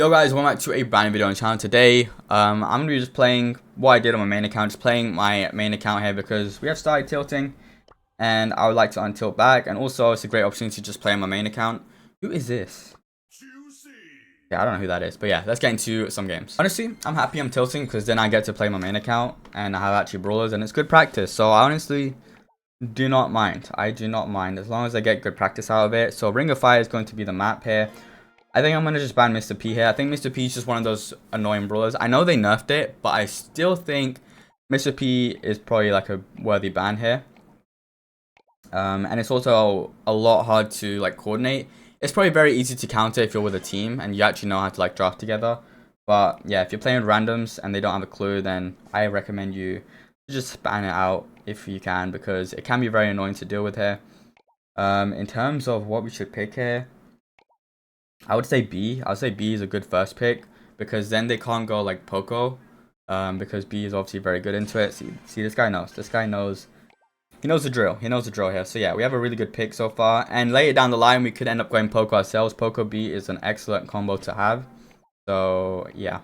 Yo guys, welcome back to a brand new video on the channel. Today, I'm going to be just playing what I did on my main account, just playing my main account here because we have started tilting and I would like to untilt back, and also it's a great opportunity to just play on my main account. Who is this? Yeah, I don't know who that is, but yeah, let's get into some games. Honestly, I'm happy I'm tilting because then I get to play my main account and I have actually brawlers and it's good practice, so I honestly do not mind. I do not mind as long as I get good practice out of it. So Ring of Fire is going to be the map here. I think I'm going to just ban Mr. P here. I think Mr. P is just one of those annoying brawlers. I know they nerfed it, but I still think Mr. P is probably like a worthy ban here. And it's also a lot hard to like coordinate. It's probably very easy to counter if you're with a team and you actually know how to like draft together. But yeah, if you're playing with randoms and they don't have a clue, then I recommend you just ban it out if you can, because it can be very annoying to deal with here. In terms of what we should pick here, I would say B. I would say B is a good first pick because then they can't go like Poco, because B is obviously very good into it. See, this guy knows. This guy knows. He knows the drill. He knows the drill here. So yeah, we have a really good pick so far. And later down the line, we could end up going Poco ourselves. Poco B is an excellent combo to have. So yeah.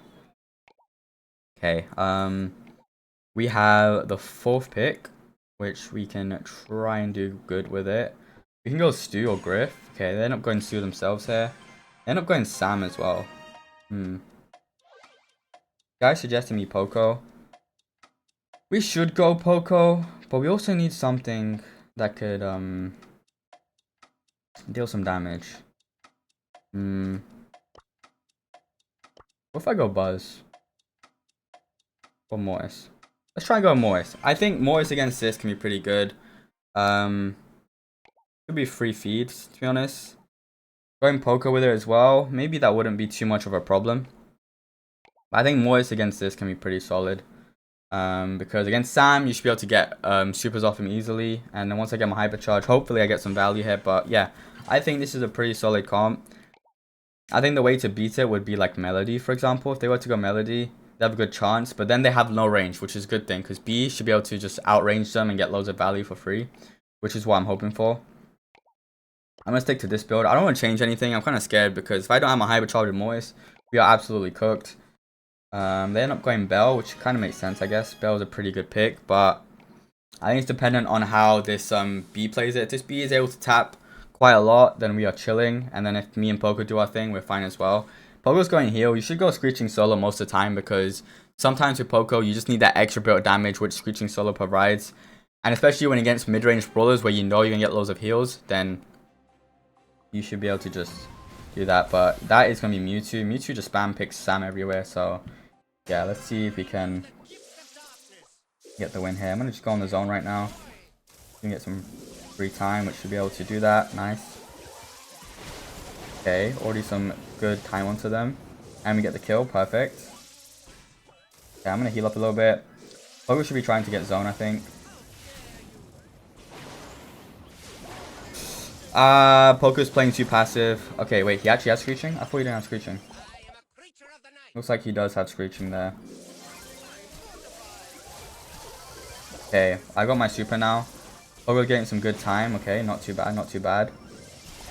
Okay. We have the fourth pick, which we can try and do good with it. We can go Stu or Griff. Okay, they end up going Stu themselves here. End up going Sam as well. Guy suggested me Poco. We should go Poco, but we also need something that could deal some damage. What if I go Buzz? Or Morris? Let's try and go Morris. I think Morris against this can be pretty good. Could be free feeds, to be honest. Going Poco with it as well, maybe that wouldn't be too much of a problem. But I think Morris against this can be pretty solid. Because against Sam, you should be able to get supers off him easily. And then once I get my hypercharge, hopefully I get some value here. But yeah, I think this is a pretty solid comp. I think the way to beat it would be like Melody, for example. If they were to go Melody, they have a good chance. But then they have no range, which is a good thing, because B should be able to just outrange them and get loads of value for free, which is what I'm hoping for. I'm going to stick to this build. I don't want to change anything. I'm kind of scared because if I don't have my hypercharge with Morris, we are absolutely cooked. They end up going Bell, which kind of makes sense, I guess. Bell is a pretty good pick, but I think it's dependent on how this B plays it. If this B is able to tap quite a lot, then we are chilling. And then if me and Poco do our thing, we're fine as well. Poco's going heal. You should go Screeching Solo most of the time because sometimes with Poco, you just need that extra bit of damage which Screeching Solo provides. And especially when against mid-range brawlers where you know you're going to get loads of heals, then you should be able to just do that. But that is going to be Mewtwo. Mewtwo just spam picks Sam everywhere. So yeah, let's see if we can get the win here. I'm going to just go on the zone right now. We can get some free time, which should be able to do that. Nice. Okay, already some good time onto them. And we get the kill. Perfect. Okay, I'm going to heal up a little bit. Pogo should be trying to get zone, I think. Poco's playing too passive. Okay, wait, he actually has Screeching? I thought he didn't have Screeching. Looks like he does have Screeching there. Okay, I got my super now. Poco's getting some good time. Okay, not too bad, not too bad.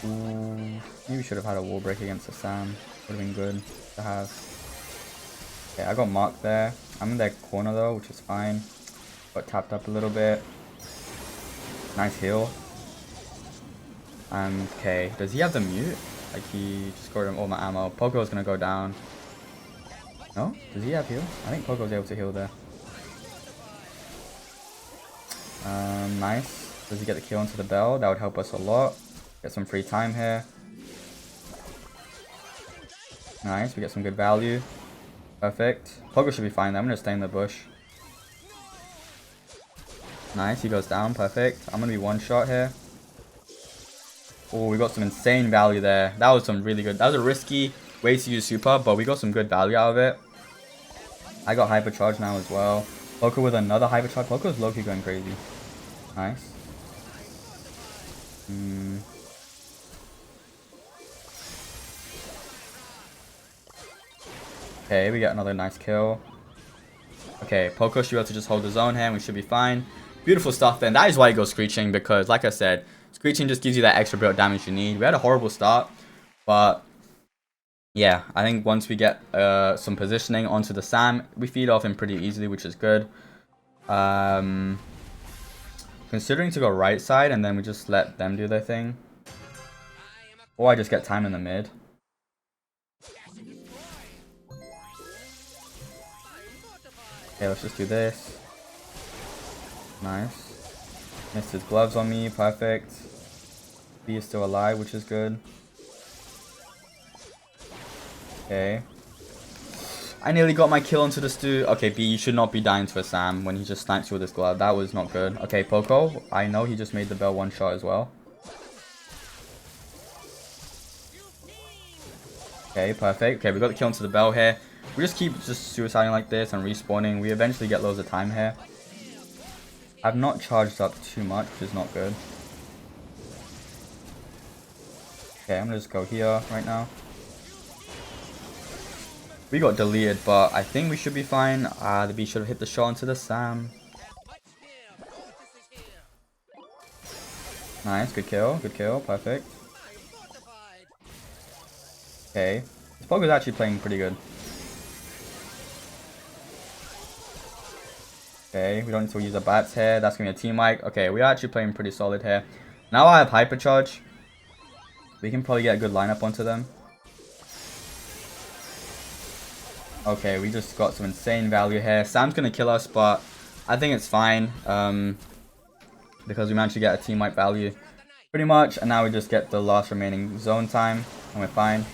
Ooh, maybe we should have had a wall break against the Sam. Would have been good to have. Okay, I got marked there. I'm in their corner though, which is fine. Got tapped up a little bit. Nice heal. Okay, does he have the mute? Like he just got all my ammo. Poco's gonna go down. No? Does he have heal? I think Poco's able to heal there. Nice. Does he get the kill into the bell? That would help us a lot. Get some free time here. Nice, we get some good value. Perfect. Poco should be fine there. I'm gonna stay in the bush. Nice, he goes down. Perfect. I'm gonna be one shot here. Oh, we got some insane value there. That was some really good. That was a risky way to use super, but we got some good value out of it. I got hypercharge now as well. Poco with another hypercharge. Poco's low-key going crazy. Nice. Okay, we got another nice kill. Okay, Poco should be able to just hold the zone here and we should be fine. Beautiful stuff then. That is why you go Screeching, because like I said, Screeching just gives you that extra bit of damage you need. We had a horrible start, but yeah, I think once we get some positioning onto the Sam, we feed off him pretty easily, which is good. Considering to go right side and then we just let them do their thing. Or I just get time in the mid. Okay, let's just do this. Nice. Missed his gloves on me, perfect. B is still alive, which is good. Okay. I nearly got my kill onto this dude. Okay, B, you should not be dying to a Sam when he just snipes you with his glove. That was not good. Okay, Poco, I know he just made the Bell one shot as well. Okay, perfect. Okay, we got the kill onto the Bell here. We just keep suiciding like this and respawning. We eventually get loads of time here. I've not charged up too much, which is not good. Okay, I'm gonna just go here right now. We got deleted, but I think we should be fine. The B should have hit the shot onto the Sam. Nice, good kill, perfect. Okay, this Pogo's actually playing pretty good. Okay, we don't need to use the bats here. That's gonna be a team mic. Okay, we are actually playing pretty solid here. Now I have hypercharge. We can probably get a good lineup onto them. Okay, we just got some insane value here. Sam's gonna kill us, but I think it's fine. Because we managed to get a team wipe value pretty much, and now we just get the last remaining zone time, and we're fine.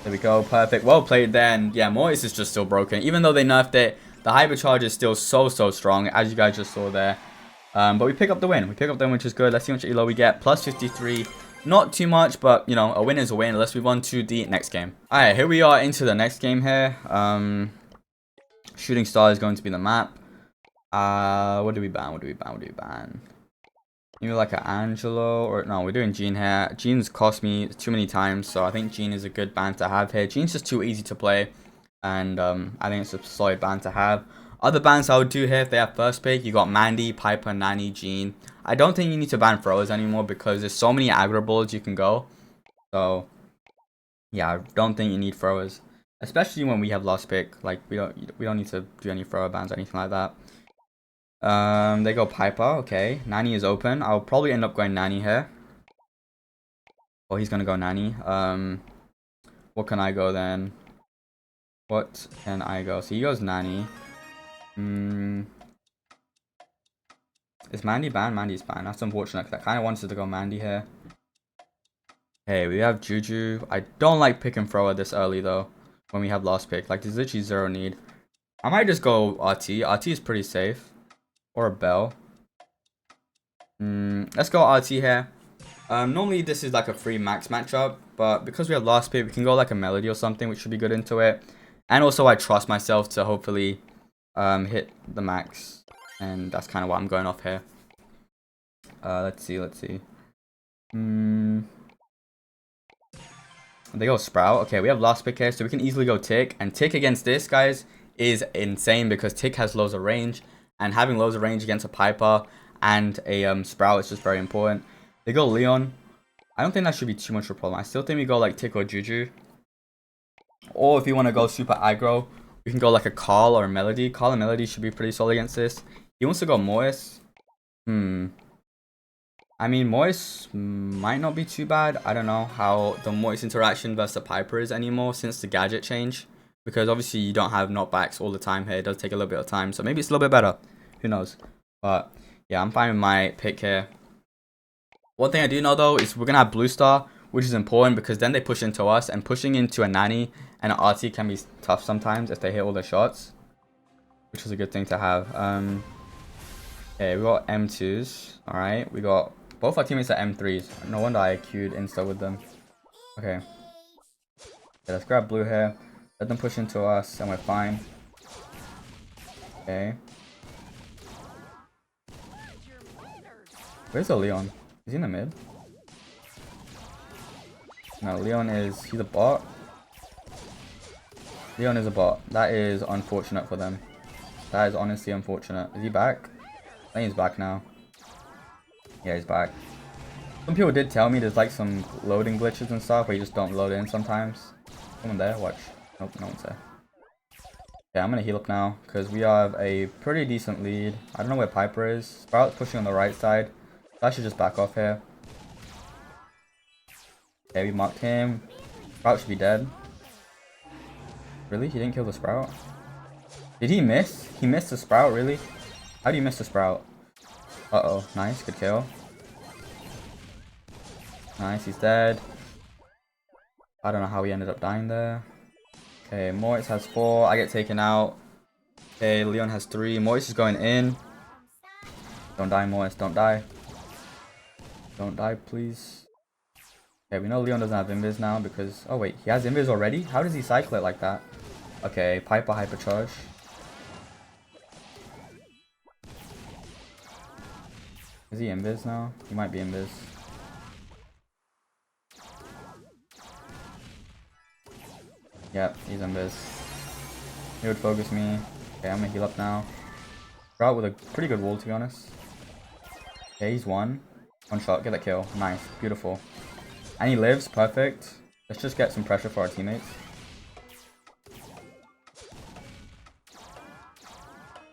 There we go, perfect. Well played there, and yeah, Mortis is just still broken. Even though they nerfed it, the hypercharge is still so strong, as you guys just saw there. But we pick up the win. Which is good. Let's see how much elo we get. Plus 53. Not too much, but, you know, a win is a win. Let's move on to the next game. Alright, here we are into the next game here. Shooting Star is going to be the map. What do we ban? Maybe like an Angelo, or no, we're doing Jean here. Jean's cost me too many times, so I think Jean is a good ban to have here. Jean's just too easy to play, and I think it's a solid ban to have. Other bans I would do here if they have first pick, you got Mandy, Piper, Nani, Jean. I don't think you need to ban throwers anymore because there's so many aggro builds you can go. So yeah, I don't think you need throwers, especially when we have last pick. Like we don't need to do any thrower bans or anything like that. They go Piper. Okay, Nani is open. I'll probably end up going Nani here. Oh, he's gonna go Nani. What can I go then? What can I go? So he goes Nani. Is Mandy banned? Mandy's banned. That's unfortunate because I kind of wanted to go Mandy here. Hey, we have Juju. I don't like pick and thrower this early though. When we have last pick, like there's literally zero need. I might just go RT. RT is pretty safe. Or a Bell. Let's go RT here. Normally this is like a free max matchup, but because we have last pick, we can go like a Melody or something, which should be good into it. And also I trust myself to hopefully hit the max, and that's kind of why I'm going off here. Let's see. They go Sprout. Okay, we have last pick here, so we can easily go Tick. And Tick against this, guys, is insane because Tick has loads of range. And having loads of range against a Piper and a Sprout is just very important. They go Leon. I don't think that should be too much of a problem. I still think we go like Tick or Juju. Or if you want to go super aggro, we can go like a Carl or a Melody. Carl and Melody should be pretty solid against this. He wants to go Mortis. I mean, Mortis might not be too bad. I don't know how the Mortis interaction versus the Piper is anymore since the gadget change. Because obviously you don't have knockbacks all the time here. It does take a little bit of time. So maybe it's a little bit better. Who knows? But yeah, I'm fine with my pick here. One thing I do know though is we're going to have Blue Star, which is important because then they push into us. And pushing into a Nani and an RT can be tough sometimes if they hit all their shots. Which is a good thing to have. Okay, we got M2s. Alright, we got both our teammates are M3s. No wonder I queued insta with them. Okay. Let's grab blue here. Let them push into us and we're fine. Okay. Where's the Leon? Is he in the mid? No, Leon is... he's a bot. Leon is a bot. That is unfortunate for them. That is honestly unfortunate. Is he back? I think he's back now. Yeah, he's back. Some people did tell me there's like some loading glitches and stuff where you just don't load in sometimes. Someone there? Watch. Nope, no one's there. Okay, I'm gonna heal up now because we have a pretty decent lead. I don't know where Piper is. Sprout's pushing on the right side. So I should just back off here. Okay, we marked him. Sprout should be dead. Really? He didn't kill the Sprout? Did he miss? He missed the Sprout, really? How do you miss the Sprout? Uh-oh. Nice. Good kill. Nice. He's dead. I don't know how he ended up dying there. Okay, Moritz has 4. I get taken out. Okay, Leon has 3. Moritz is going in. Don't die, Moritz. Don't die. Don't die, please. Okay, we know Leon doesn't have invis now because... Oh, wait. He has invis already? How does he cycle it like that? Okay, Piper hypercharge. Is he invis now? He might be invis. Yep, he's invis. He would focus me. Okay, I'm gonna heal up now. Sprout with a pretty good wall, to be honest. Okay, he's one. One shot, get that kill. Nice, beautiful. And he lives, perfect. Let's just get some pressure for our teammates.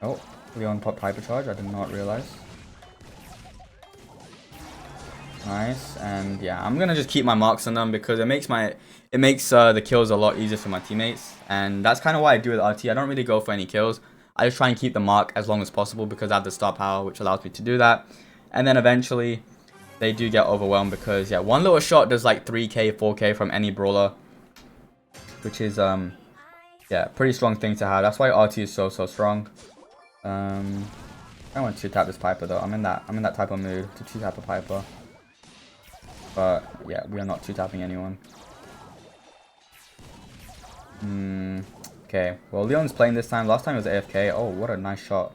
Oh, Leon popped hypercharge, I did not realize. Nice, and yeah, I'm gonna just keep my marks on them because it makes the kills a lot easier for my teammates, and that's kind of why I do with RT. I don't really go for any kills. I just try and keep the mark as long as possible because I have the star power, which allows me to do that. And then eventually, they do get overwhelmed because yeah, one little shot does like 3k, 4k from any brawler, which is yeah, pretty strong thing to have. That's why RT is so strong. I want to tap this Piper though. I'm in that type of mood to 2-tap a Piper. But yeah, we are not 2-tapping anyone. Okay, well Leon's playing this time. Last time it was AFK. Oh, what a nice shot.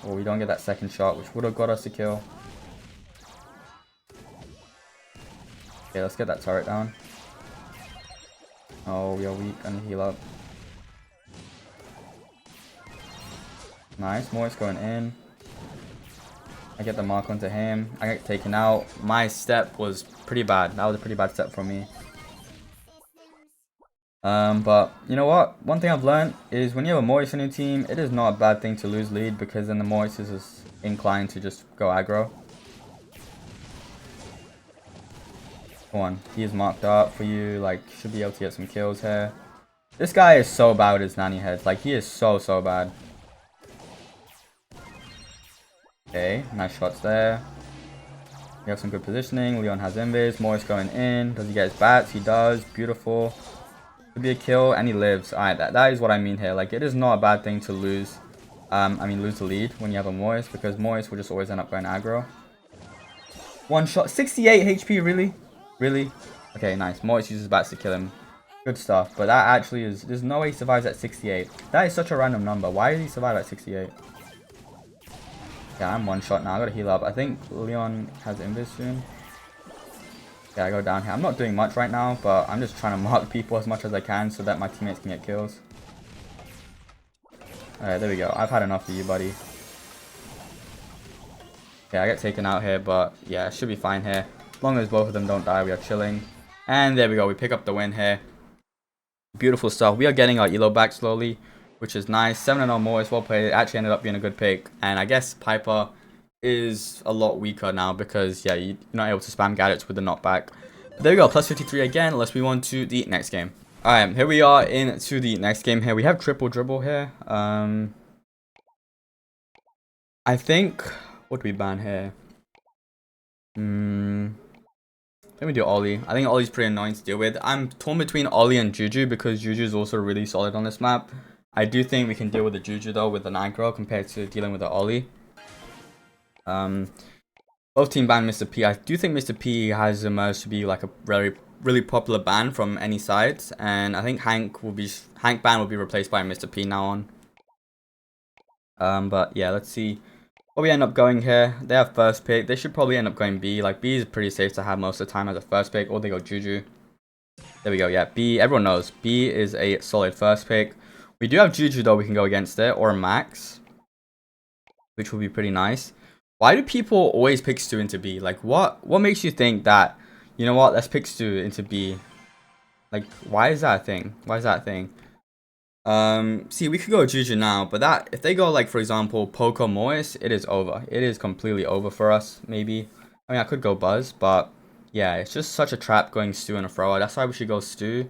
Oh, we don't get that second shot, which would have got us a kill. Okay, let's get that turret down. Oh, we are weak. I need to heal up. Nice, Moritz going in. I get the mark onto him. I get taken out. My step was pretty bad. That was a pretty bad step from me. But you know what? One thing I've learned is when you have a Moritz on your team, it is not a bad thing to lose lead because then the Moritz is just inclined to just go aggro. Come on, he is marked up for you. Like, should be able to get some kills here. This guy is so bad with his nanny heads. Like, he is so bad. Okay, nice shots there. We have some good positioning. Leon has invis. Moritz going in. Does he get his bats? He does. Beautiful. Could be a kill, and he lives. Alright, that is what I mean here. Like, it is not a bad thing to lose. Lose the lead when you have a Moritz because Moritz will just always end up going aggro. One shot. 68 HP, really? Really? Okay, nice. Moritz uses bats to kill him. Good stuff. But that actually is... There's no way he survives at 68. That is such a random number. Why did he survive at 68? Yeah, I'm one shot now. I gotta heal up. I think Leon has invis soon. Yeah, I go down here. I'm not doing much right now, but I'm just trying to mark people as much as I can so that my teammates can get kills. Alright, there we go. I've had enough of you, buddy. Yeah, I get taken out here, but yeah, it should be fine here. As long as both of them don't die, we are chilling. And there we go. We pick up the win here. Beautiful stuff. We are getting our elo back slowly, which is nice. 7-0 more is well played. It actually ended up being a good pick. And I guess Piper is a lot weaker now because, yeah, you're not able to spam gadgets with the knockback. But there we go. Plus 53 again. Let's move on to the next game. Alright, here we are into the next game here. We have triple dribble here. I think... What do we ban here? Let me do Ollie. I think Ollie's pretty annoying to deal with. I'm torn between Ollie and Juju because Juju is also really solid on this map. I do think we can deal with the Juju though with the aggro compared to dealing with the Ollie. Both team ban Mr. P. I do think Mr. P has emerged to be like a really popular ban from any sides, and I think Hank ban will be replaced by Mr. P now on. But yeah, let's see what we end up going here. They have first pick. They should probably end up going B. Like, B is pretty safe to have most of the time as a first pick, or they go Juju. There we go. Yeah, B. Everyone knows B is a solid first pick. We do have Juju though. We can go against it, or Max, which will be pretty nice. Why do people always pick Stu into B? Like, what makes you think that You know what? Let's pick Stu into B. Like, why is that a thing? Why is that a thing? See, we could go Juju now, but that if they go like, for example, Poco Moist, it is over. It is completely over for us. Maybe. I mean, I could go Buzz, but yeah, it's just such a trap going Stu and a thrower. That's why we should go Stu,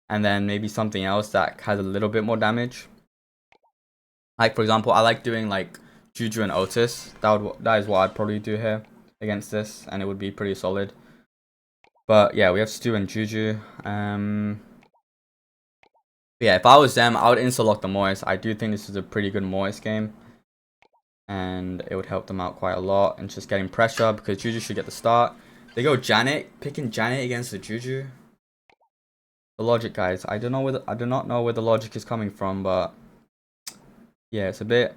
and then maybe something else that has a little bit more damage. Like, for example, I like doing like Juju and Otis. That is what I'd probably do here against this, and it would be pretty solid. But yeah, we have Stu and Juju. Yeah, if I was them, I would insta-lock the Moist. I do think this is a pretty good Moist game, and it would help them out quite a lot. And just getting pressure because Juju should get the start. They go Janet, picking Janet against the Juju. The logic, guys. I do not know where the logic is coming from, but yeah, it's a bit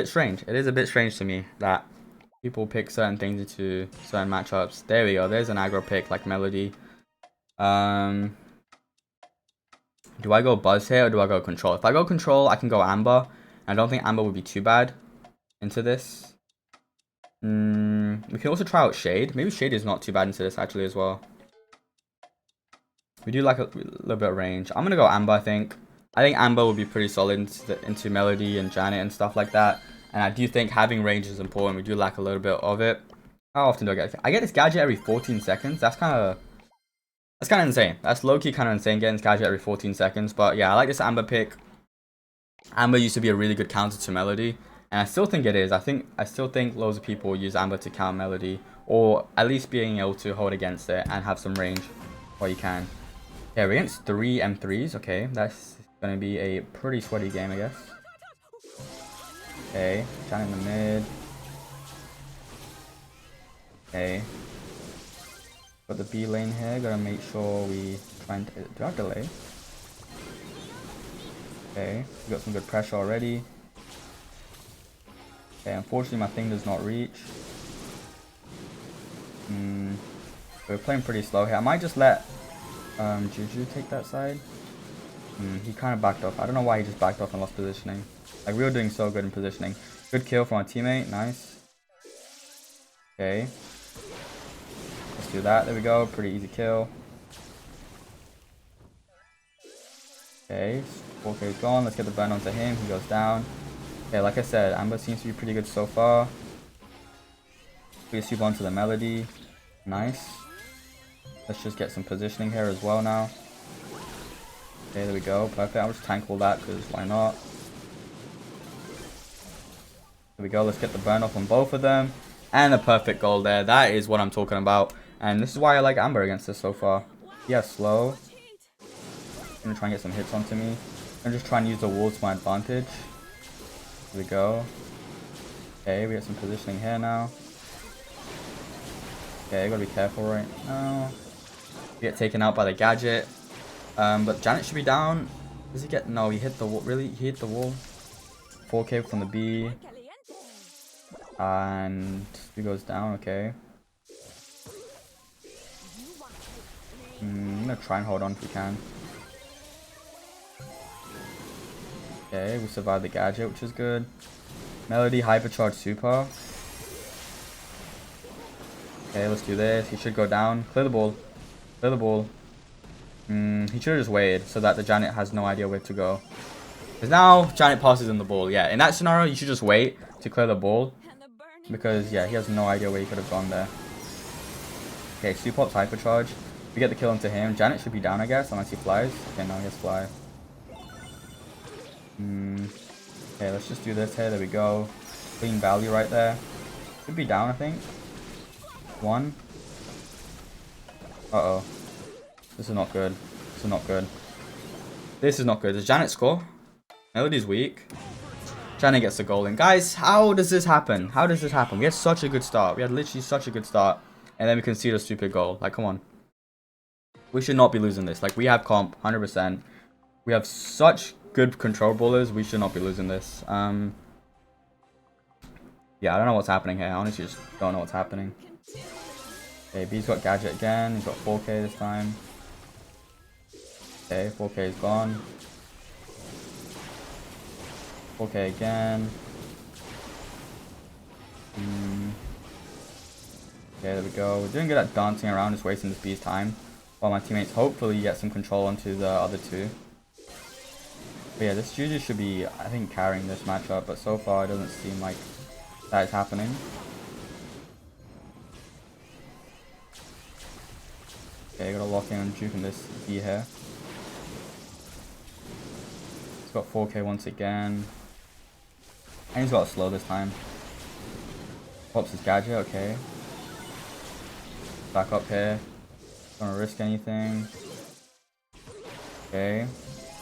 strange. It is a bit strange to me that people pick certain things into certain matchups. There we go. There's an aggro pick like Melody. Do I go Buzz here or do I go Control? If I go Control, I can go Amber. I don't think Amber would be too bad into this. We can also try out Shade. Maybe Shade is not too bad into this actually as well. We do like a little bit of range. I'm going to go Amber, I think. I think Amber would be pretty solid into Melody and Janet and stuff like that. And I do think having range is important. We do lack a little bit of it. How often do I get it? I get this gadget every 14 seconds. That's kind of insane. That's low-key kind of insane getting this gadget every 14 seconds. But yeah, I like this Amber pick. Amber used to be a really good counter to Melody. And I still think it is. I still think loads of people use Amber to counter Melody. Or at least being able to hold against it and have some range where you can. Yeah, we're against 3 M3s. Okay, that's going to be a pretty sweaty game, I guess. Okay, Janet in the mid. Okay. Got the B lane here. Gotta make sure we try and... Do I delay? Okay, we got some good pressure already. Okay, unfortunately my thing does not reach. We're playing pretty slow here. I might just let Juju take that side. He kind of backed off. I don't know why he just backed off and lost positioning. Like, we were doing so good in positioning. Good kill from our teammate. Nice. Okay. Let's do that. There we go. Pretty easy kill. Okay. 4K is gone. Let's get the burn onto him. He goes down. Okay, like I said, Amber seems to be pretty good so far. We super onto the Melody. Nice. Let's just get some positioning here as well now. Okay, there we go. Perfect. I'll just tank all that because why not? There we go. Let's get the burn off on both of them. And a perfect goal there. That is what I'm talking about. And this is why I like Amber against this so far. Yeah, slow. I'm going to try and get some hits onto me. I'm just trying to use the wall to my advantage. There we go. Okay, we get some positioning here now. Okay, gotta be careful right now. We get taken out by the gadget. But Janet should be down. Does he get... No, he hit the wall. Really? He hit the wall. 4K from the B. And he goes down. Okay. I'm gonna try and hold on if we can. Okay, we survived the gadget, which is good. Melody hypercharge super. Okay, let's do this. He should go down. Clear the ball. Clear the ball. He should have just waited so that the Janet has no idea where to go. Because now Janet passes in the ball. Yeah, in that scenario, you should just wait to clear the ball. Because, yeah, he has no idea where he could have gone there. Okay, Supop's hypercharge. We get the kill into him. Janet should be down, I guess, unless he flies. Okay, no, he has fly. Okay, let's just do this here. There we go. Clean value right there. Should be down, I think. 1. Uh-oh. This is not good. This is not good. This is not good. Does Janet score? Melody's weak. Janet gets the goal in. Guys, how does this happen? How does this happen? We had such a good start. We had literally such a good start. And then we concede a stupid goal. Like, come on. We should not be losing this. Like, we have comp, 100%. We have such good control brawlers. We should not be losing this. Yeah, I don't know what's happening here. I honestly just don't know what's happening. Okay, B's got gadget again. He's got 4K this time. Okay, 4K is gone. 4K again. Okay, there we go. We're doing good at dancing around, just wasting this B's time. While my teammates hopefully get some control onto the other two. But yeah, this Juju should be, I think, carrying this matchup. But so far, it doesn't seem like that is happening. Okay, gotta lock in on juking this B here. He's got 4k once again. And he's got slow this time. Pops his gadget, okay. Back up here. Don't wanna risk anything. Okay.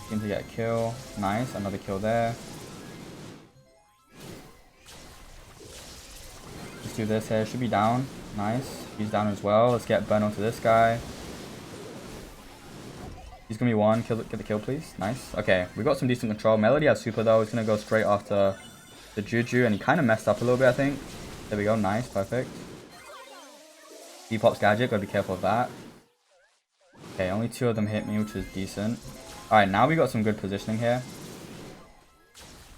Seems to get a kill. Nice, another kill there. Let's do this here. Should be down. Nice. He's down as well. Let's get burn onto this guy. He's gonna be one. Get the kill, please. Nice. Okay, we got some decent control. Melody has super though. He's gonna go straight after the Juju, and he kind of messed up a little bit, I think. There we go. Nice. Perfect. He pops gadget. Gotta be careful of that. Okay, only 2 of them hit me, which is decent. Alright, now we got some good positioning here.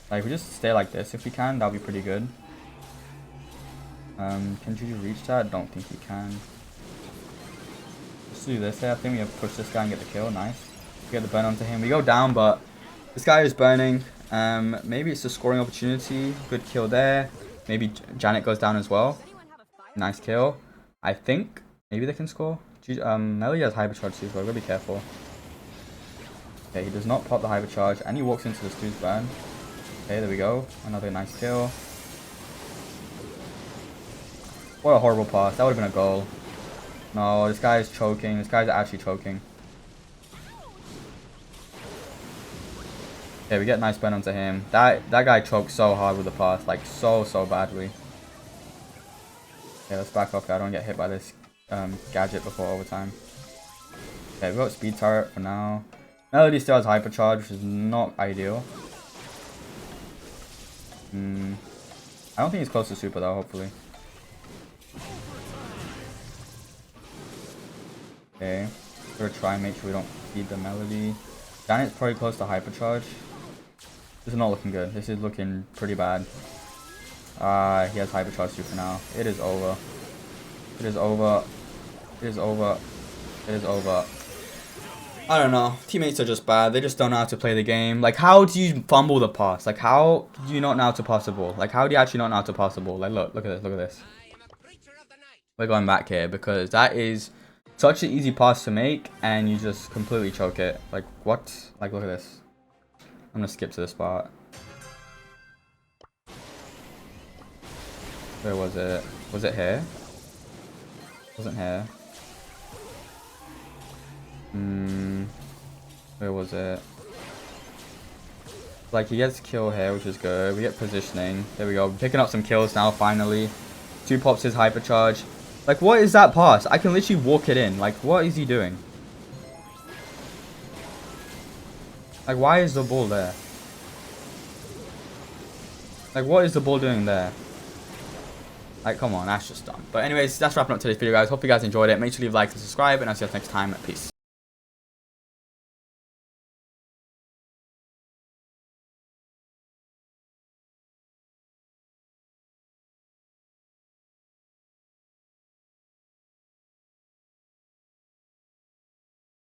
Like, if we just stay like this, if we can, that'll be pretty good. Can Juju reach that? I don't think he can. Let's do this here. I think we have to push this guy and get the kill. Nice. Get the burn onto him. We go down, but this guy is burning. Maybe it's a scoring opportunity. Good kill there. Maybe Janet goes down as well. Nice kill. I think maybe they can score. Melody has hypercharge too, so I've got to be careful. Okay, he does not pop the hypercharge, and he walks into the Stu's burn. Okay, there we go. Another nice kill. What a horrible pass. That would have been a goal. No, this guy is choking. This guy's actually choking. Okay, we get nice burn onto him. That guy choked so hard with the pass, like so badly. Okay, let's back up here. I don't get hit by this gadget before overtime. Okay, we got speed turret for now. Melody still has hypercharge, which is not ideal. I don't think he's close to super though, hopefully. Okay, we're gonna try and make sure we don't feed the Melody. Janet's probably close to hypercharge. This is not looking good. This is looking pretty bad. He has hypercharge super now. It is over. It is over. It is over. It is over. I don't know. Teammates are just bad. They just don't know how to play the game. Like, how do you fumble the pass? Like, how do you not know how to pass the ball? Like, how do you actually not know how to pass the ball? Like, look at this. Look at this. We're going back here because that is such an easy pass to make, and you just completely choke it. Like, what? Like, look at this. I'm gonna skip to this part. Where was it? Was it here? Wasn't here. Where was it? Like, he gets kill here, which is good. We get positioning. There we go. Picking up some kills now, finally. 2 pops his hypercharge. Like, what is that pass? I can literally walk it in. Like, what is he doing? Like, why is the ball there? Like, what is the ball doing there? Like, come on, that's just dumb. But anyways, that's wrapping up today's video, guys. Hope you guys enjoyed it. Make sure you leave a like and subscribe, and I'll see you guys next time. Peace.